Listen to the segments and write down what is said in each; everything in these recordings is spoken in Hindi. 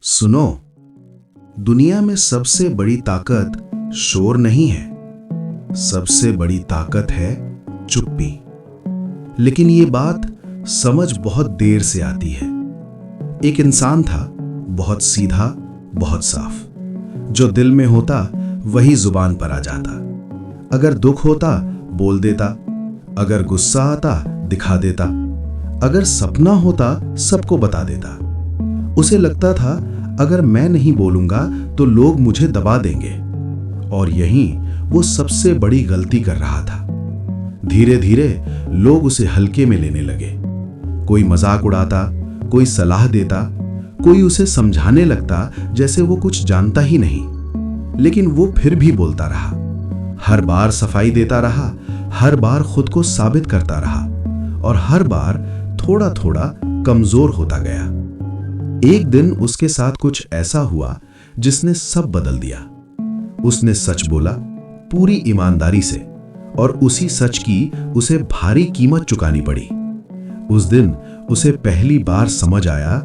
सुनो, दुनिया में सबसे बड़ी ताकत शोर नहीं है, सबसे बड़ी ताकत है चुप्पी। लेकिन ये बात समझ बहुत देर से आती है। एक इंसान था, बहुत सीधा, बहुत साफ। जो दिल में होता वही जुबान पर आ जाता। अगर दुख होता बोल देता, अगर गुस्सा आता दिखा देता, अगर सपना होता सबको बता देता। उसे लगता था अगर मैं नहीं बोलूंगा तो लोग मुझे दबा देंगे, और यही वो सबसे बड़ी गलती कर रहा था। धीरे धीरे लोग उसे हल्के में लेने लगे। कोई मजाक उड़ाता, कोई सलाह देता, कोई उसे समझाने लगता जैसे वो कुछ जानता ही नहीं। लेकिन वो फिर भी बोलता रहा, हर बार सफाई देता रहा, हर बार खुद को साबित करता रहा, और हर बार थोड़ा थोड़ा कमजोर होता गया। एक दिन उसके साथ कुछ ऐसा हुआ जिसने सब बदल दिया। उसने सच बोला, पूरी ईमानदारी से, और उसी सच की उसे भारी कीमत चुकानी पड़ी। उस दिन उसे पहली बार समझ आया,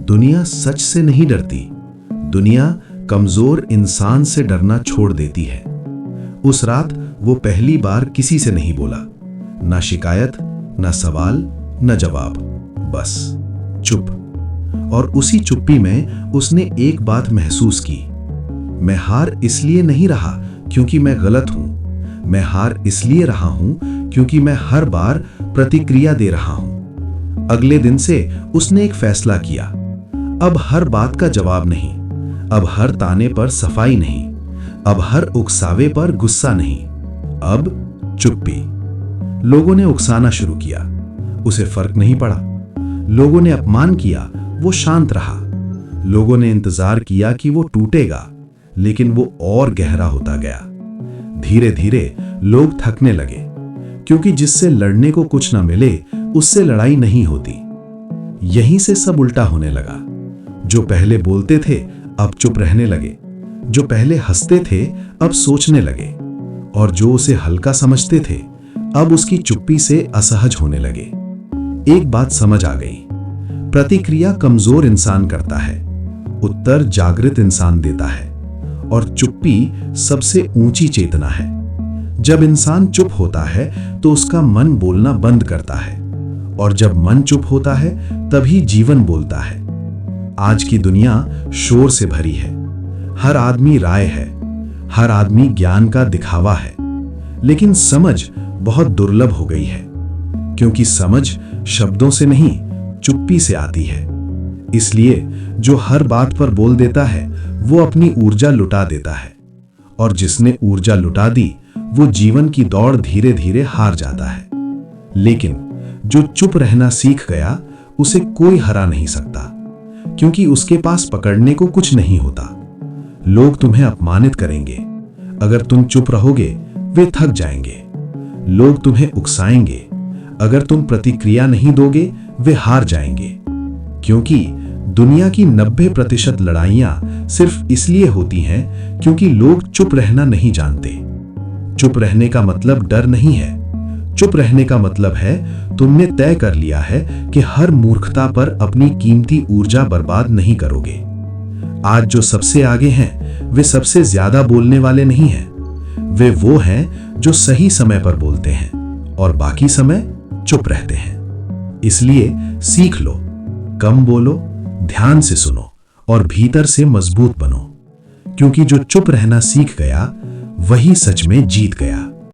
दुनिया सच से नहीं डरती, दुनिया कमजोर इंसान से डरना छोड़ देती है। उस रात वो पहली बार किसी से नहीं बोला, ना शिकायत, ना सवाल, ना जवाब, बस चुप। और उसी चुप्पी में उसने एक बात महसूस की, मैं हार इसलिए नहीं रहा क्योंकि मैं गलत हूं, मैं हार इसलिए रहा हूं क्योंकि मैं हर बार प्रतिक्रिया दे रहा हूं। अगले दिन से उसने एक फैसला किया, अब हर बात का जवाब नहीं, अब हर ताने पर सफाई नहीं, अब हर उकसावे पर गुस्सा नहीं, अब चुप्पी। लोगों ने उकसाना शुरू किया, उसे फर्क नहीं पड़ा। लोगों ने अपमान किया, वो शांत रहा। लोगों ने इंतजार किया कि वो टूटेगा, लेकिन वो और गहरा होता गया। धीरे धीरे लोग थकने लगे, क्योंकि जिससे लड़ने को कुछ ना मिले उससे लड़ाई नहीं होती। यहीं से सब उल्टा होने लगा। जो पहले बोलते थे अब चुप रहने लगे, जो पहले हंसते थे अब सोचने लगे, और जो उसे हल्का समझते थे अब उसकी चुप्पी से असहज होने लगे। एक बात समझ आ गई, प्रतिक्रिया कमजोर इंसान करता है, उत्तर जागृत इंसान देता है, और चुप्पी सबसे ऊंची चेतना है। जब इंसान चुप होता है तो उसका मन बोलना बंद करता है, और जब मन चुप होता है तभी जीवन बोलता है। आज की दुनिया शोर से भरी है, हर आदमी राय है, हर आदमी ज्ञान का दिखावा है, लेकिन समझ बहुत दुर्लभ हो गई है, क्योंकि समझ शब्दों से नहीं चुप्पी से आती है। इसलिए जो हर बात पर बोल देता है वो अपनी ऊर्जा लुटा देता है, और जिसने ऊर्जा लुटा दी वो जीवन की दौड़ धीरे धीरे हार जाता है। लेकिन जो चुप रहना सीख गया उसे कोई हरा नहीं सकता, क्योंकि उसके पास पकड़ने को कुछ नहीं होता। लोग तुम्हें अपमानित करेंगे, अगर तुम चुप रहोगे वे थक जाएंगे। लोग तुम्हें उकसाएंगे, अगर तुम प्रतिक्रिया नहीं दोगे वे हार जाएंगे। क्योंकि दुनिया की 90% लड़ाइयां सिर्फ इसलिए होती हैं क्योंकि लोग चुप रहना नहीं जानते। चुप रहने का मतलब डर नहीं है, चुप रहने का मतलब है तुमने तय कर लिया है कि हर मूर्खता पर अपनी कीमती ऊर्जा बर्बाद नहीं करोगे। आज जो सबसे आगे हैं वे सबसे ज्यादा बोलने वाले नहीं हैं, वे वो हैं जो सही समय पर बोलते हैं और बाकी समय चुप रहते हैं। इसलिए सीख लो, कम बोलो, ध्यान से सुनो, और भीतर से मजबूत बनो, क्योंकि जो चुप रहना सीख गया वही सच में जीत गया।